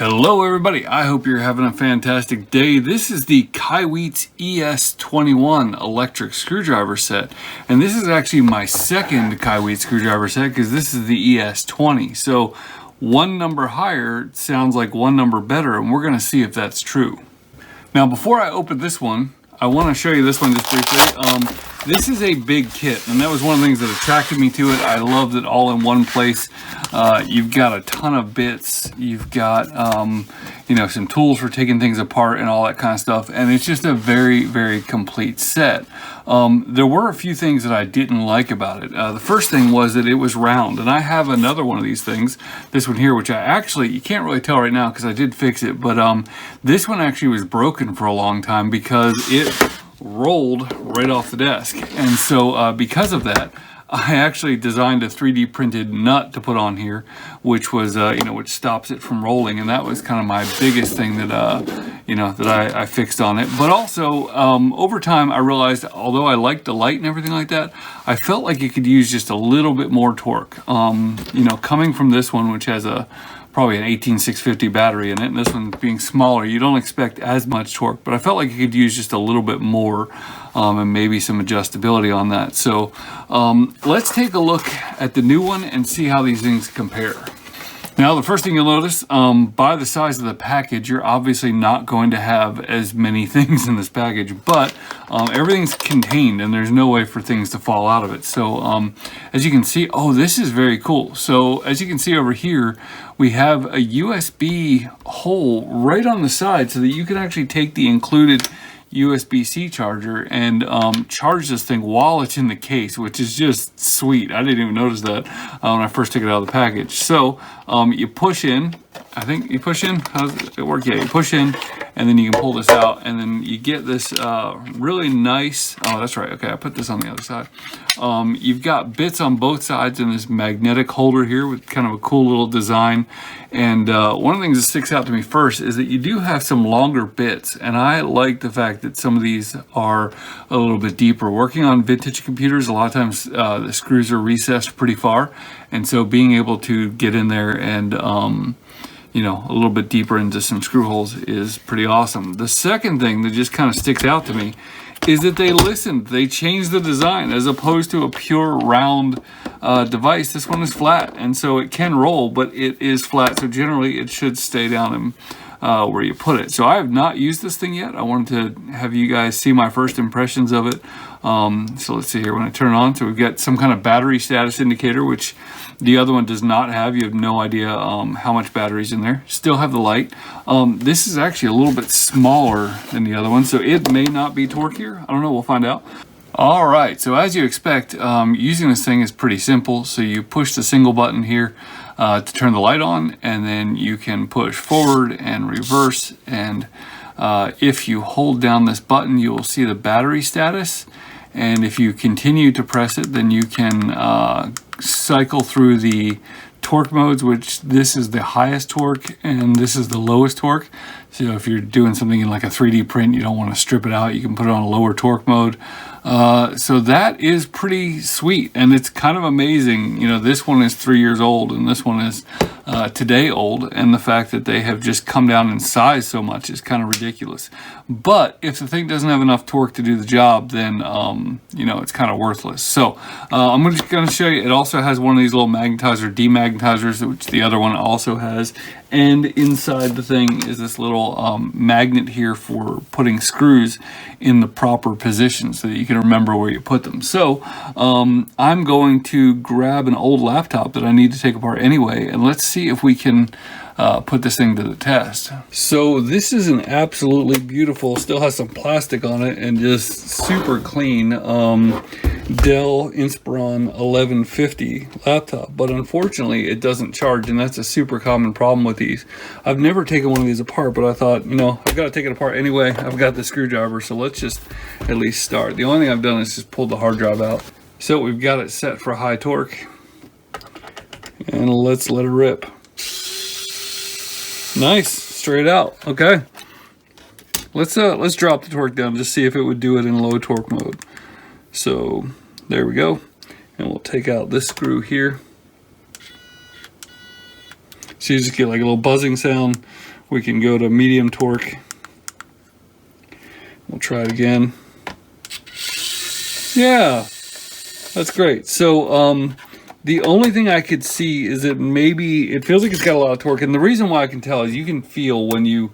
Hello everybody, I hope you're having a fantastic day. This is the Kaiweets ES21 electric screwdriver set, and this is actually my second Kaiweets screwdriver set because this is the ES20. So one number higher sounds like one number better, and we're going to see if that's true. Now before I open this one, I want to show you this one just briefly. This is a big kit, and that was one of the things that attracted me to it. I loved it all in one place. You've got a ton of bits. You've got, some tools for taking things apart and all that kind of stuff. And it's just a very, very complete set. There were a few things that I didn't like about it. The first thing was that it was round, and I have another one of these things, this one here, which you can't really tell right now because I did fix it, but this one actually was broken for a long time because it rolled right off the desk. And so because of that, I actually designed a 3D printed nut to put on here, which was, which stops it from rolling. And that was kind of my biggest thing that, I fixed on it. But also, over time, I realized, although I liked the light and everything like that, I felt like it could use just a little bit more torque. Coming from this one, which has probably an 18650 battery in it, and this one being smaller, you don't expect as much torque, but I felt like you could use just a little bit more and maybe some adjustability on that. So let's take a look at the new one and see how these things compare. Now, the first thing you'll notice, by the size of the package, you're obviously not going to have as many things in this package, but everything's contained and there's no way for things to fall out of it. So as you can see, this is very cool. So as you can see over here, we have a USB hole right on the side so that you can actually take the included USB-C charger and charge this thing while it's in the case, which is just sweet. I didn't even notice that when I first took it out of the package. So you push in, I think you push in, how does it work? Yeah, you push in and then you can pull this out and then you get this really nice, that's right, okay, I put this on the other side. You've got bits on both sides in this magnetic holder here with kind of a cool little design. And one of the things that sticks out to me first is that you do have some longer bits, and I like the fact that some of these are a little bit deeper. Working on vintage computers, a lot of times the screws are recessed pretty far, and so being able to get in there and a little bit deeper into some screw holes is pretty awesome. The second thing that just kind of sticks out to me is that they listened. They changed the design. As opposed to a pure round device, this one is flat, and so it can roll, but it is flat, so generally it should stay down in where you put it. So I have not used this thing yet. I wanted to have you guys see my first impressions of it. So let's see here when I turn it on. So we've got some kind of battery status indicator, which the other one does not have. You have no idea how much battery's in there. Still have the light. This is actually a little bit smaller than the other one, so it may not be torqueier. I don't know, we'll find out. All right, so as you expect, using this thing is pretty simple. So you push the single button here to turn the light on, and then you can push forward and reverse. And if you hold down this button, you will see the battery status. And if you continue to press it, then you can cycle through the torque modes, which this is the highest torque and this is the lowest torque. So if you're doing something in like a 3D print, you don't want to strip it out, you can put it on a lower torque mode. So that is pretty sweet, and it's kind of amazing. This one is 3 years old and this one is today old, and the fact that they have just come down in size so much is kind of ridiculous. But if the thing doesn't have enough torque to do the job, then it's kind of worthless. So I'm just going to show you. It also has one of these little magnetizer demagnetizers, which the other one also has. And inside the thing is this little magnet here for putting screws in the proper position so that you can remember where you put them. So I'm going to grab an old laptop that I need to take apart anyway, and let's see if we can put this thing to the test. So this is an absolutely beautiful, still has some plastic on it and just super clean Dell Inspiron 1150 laptop, but unfortunately it doesn't charge, and that's a super common problem with these. I've never taken one of these apart, but I thought, I've got to take it apart anyway. I've got the screwdriver, so let's just at least start. The only thing I've done is just pulled the hard drive out. So we've got it set for high torque, and let's let it rip. Nice, straight out. Okay, let's drop the torque down, just see if it would do it in low torque mode. So there we go, and we'll take out this screw here. So you just get like a little buzzing sound We can go to medium torque. We'll try it again. Yeah, that's great. So the only thing I could see is that maybe it feels like it's got a lot of torque, and the reason why I can tell is you can feel when you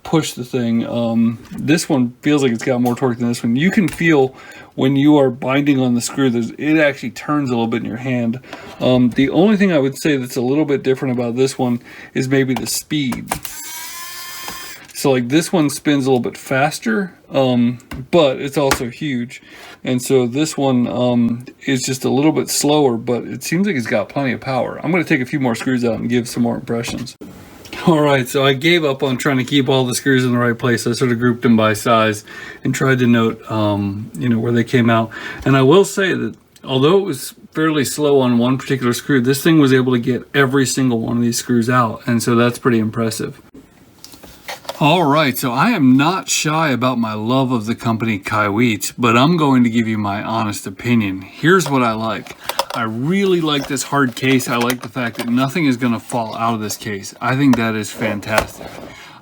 push the thing. This one feels like it's got more torque than this one. You can feel when you are binding on the screw, it actually turns a little bit in your hand. The only thing I would say that's a little bit different about this one is maybe the speed. So like this one spins a little bit faster, but it's also huge. And so this one is just a little bit slower, but it seems like it's got plenty of power. I'm going to take a few more screws out and give some more impressions. All right, so I gave up on trying to keep all the screws in the right place. I sort of grouped them by size and tried to note, you know, where they came out. And I will say that although it was fairly slow on one particular screw, this thing was able to get every single one of these screws out. And so that's pretty impressive. All right, so I am not shy about my love of the company Kaiweets, but I'm going to give you my honest opinion. Here's what I like. I really like this hard case. I like the fact that nothing is going to fall out of this case. I think that is fantastic.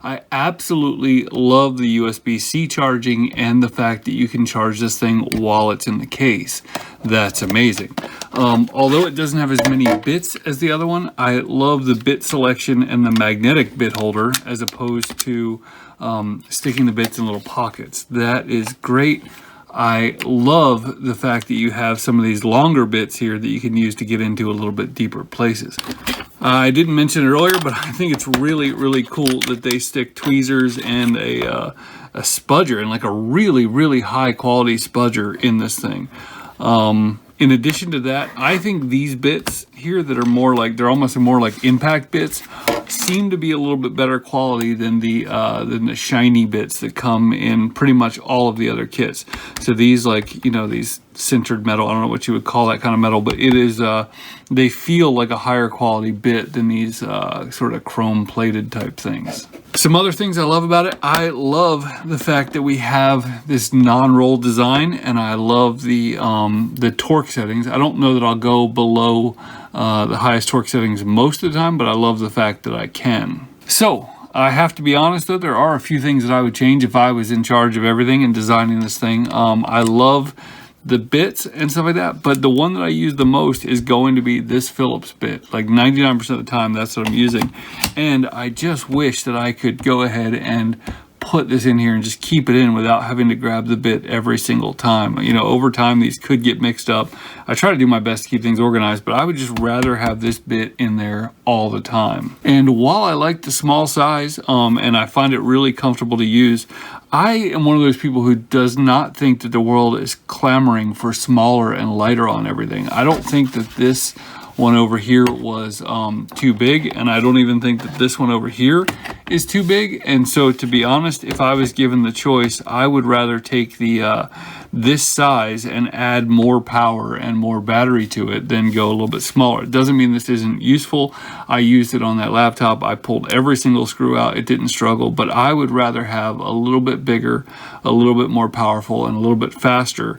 I absolutely love the USB-C charging and the fact that you can charge this thing while it's in the case. That's amazing. Although it doesn't have as many bits as the other one, I love the bit selection and the magnetic bit holder as opposed to sticking the bits in little pockets. That is great. I love the fact that you have some of these longer bits here that you can use to get into a little bit deeper places. I didn't mention it earlier, but I think it's really, really cool that they stick tweezers and a spudger, and like a really, really high quality spudger in this thing. In addition to that, I think these bits here that are more like, they're almost more like impact bits, seem to be a little bit better quality than the shiny bits that come in pretty much all of the other kits. So these, like, you know, these sintered metal, I don't know what you would call that kind of metal, but it is, they feel like a higher quality bit than these sort of chrome plated type things. Some other things I love about it, I love the fact that we have this non-roll design, and I love the torque settings. I don't know that I'll go below the highest torque settings most of the time, but I love the fact that I can. So I have to be honest though, there are a few things that I would change if I was in charge of everything and designing this thing. I love the bits and stuff like that, but the one that I use the most is going to be this Phillips bit. Like 99% of the time, that's what I'm using. And I just wish that I could go ahead and put this in here and just keep it in without having to grab the bit every single time. You know, over time these could get mixed up. I try to do my best to keep things organized, but I would just rather have this bit in there all the time. And while I like the small size and I find it really comfortable to use, I am one of those people who does not think that the world is clamoring for smaller and lighter on everything. I don't think that this one over here was too big, and I don't even think that this one over here is too big. And so, to be honest, if I was given the choice, I would rather take the this size and add more power and more battery to it than go a little bit smaller. It doesn't mean this isn't useful. I used it on that laptop. I pulled every single screw out. It didn't struggle, but I would rather have a little bit bigger, a little bit more powerful, and a little bit faster,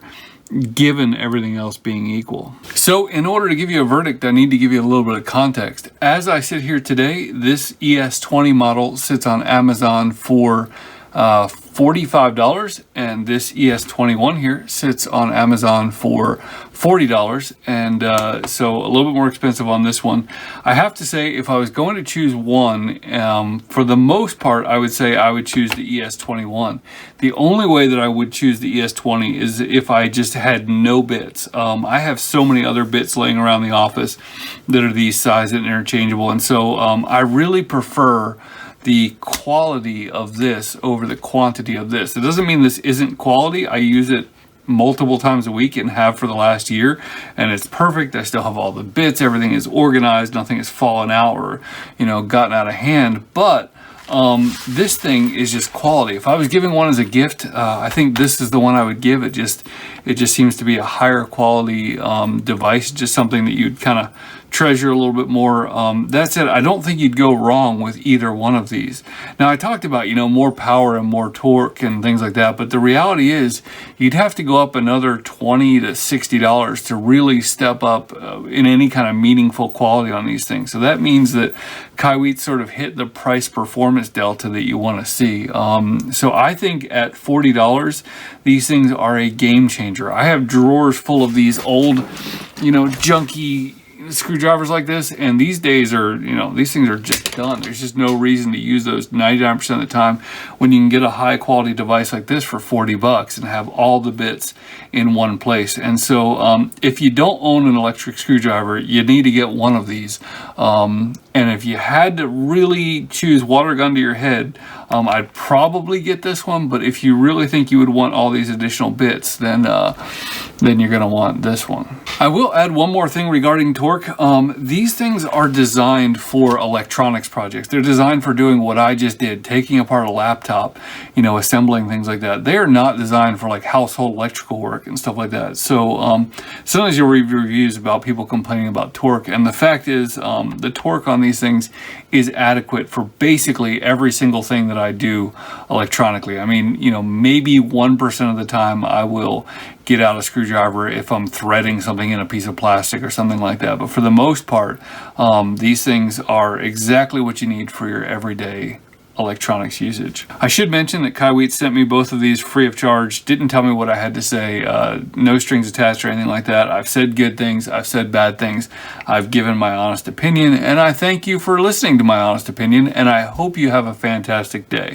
given everything else being equal. So in order to give you a verdict, I need to give you a little bit of context. As I sit here today, this ES20 model sits on Amazon for $45, and this ES21 here sits on Amazon for $40, and so a little bit more expensive on this one. I have to say, if I was going to choose one, for the most part, I would say I would choose the ES21. The only way that I would choose the ES20 is if I just had no bits. I have so many other bits laying around the office that are these size and interchangeable, and so I really prefer the quality of this over the quantity of this. It doesn't mean this isn't quality. I use it multiple times a week and have for the last year, and it's perfect. I still have all the bits, everything is organized, nothing has fallen out or, you know, gotten out of hand, but this thing is just quality. If I was giving one as a gift, I think this is the one I would give. It just seems to be a higher quality device, just something that you'd kind of treasure a little bit more. That said, I don't think you'd go wrong with either one of these. Now, I talked about, more power and more torque and things like that, but the reality is you'd have to go up another $20 to $60 to really step up in any kind of meaningful quality on these things. So that means that Kaiweets sort of hit the price performance delta that you want to see. So I think at $40, these things are a game changer. I have drawers full of these old, junky screwdrivers like this, and these days are, these things are just done. There's just no reason to use those 99% of the time when you can get a high quality device like this for $40 and have all the bits in one place. And so if you don't own an electric screwdriver, you need to get one of these. And if you had to really choose water gun to your head, I'd probably get this one. But if you really think you would want all these additional bits, then you're going to want this one. I will add one more thing regarding torque. These things are designed for electronics projects. They're designed for doing what I just did, taking apart a laptop, assembling things like that. They are not designed for like household electrical work and stuff like that. So sometimes you'll read reviews about people complaining about torque, and the fact is the torque on these things is adequate for basically every single thing that I do electronically. I mean, maybe 1% of the time I will get out a screwdriver if I'm threading something in a piece of plastic or something like that. But for the most part, these things are exactly what you need for your everyday electronics usage. I should mention that Kaiweets sent me both of these free of charge, didn't tell me what I had to say, no strings attached or anything like that. I've said good things, I've said bad things, I've given my honest opinion, and I thank you for listening to my honest opinion, and I hope you have a fantastic day.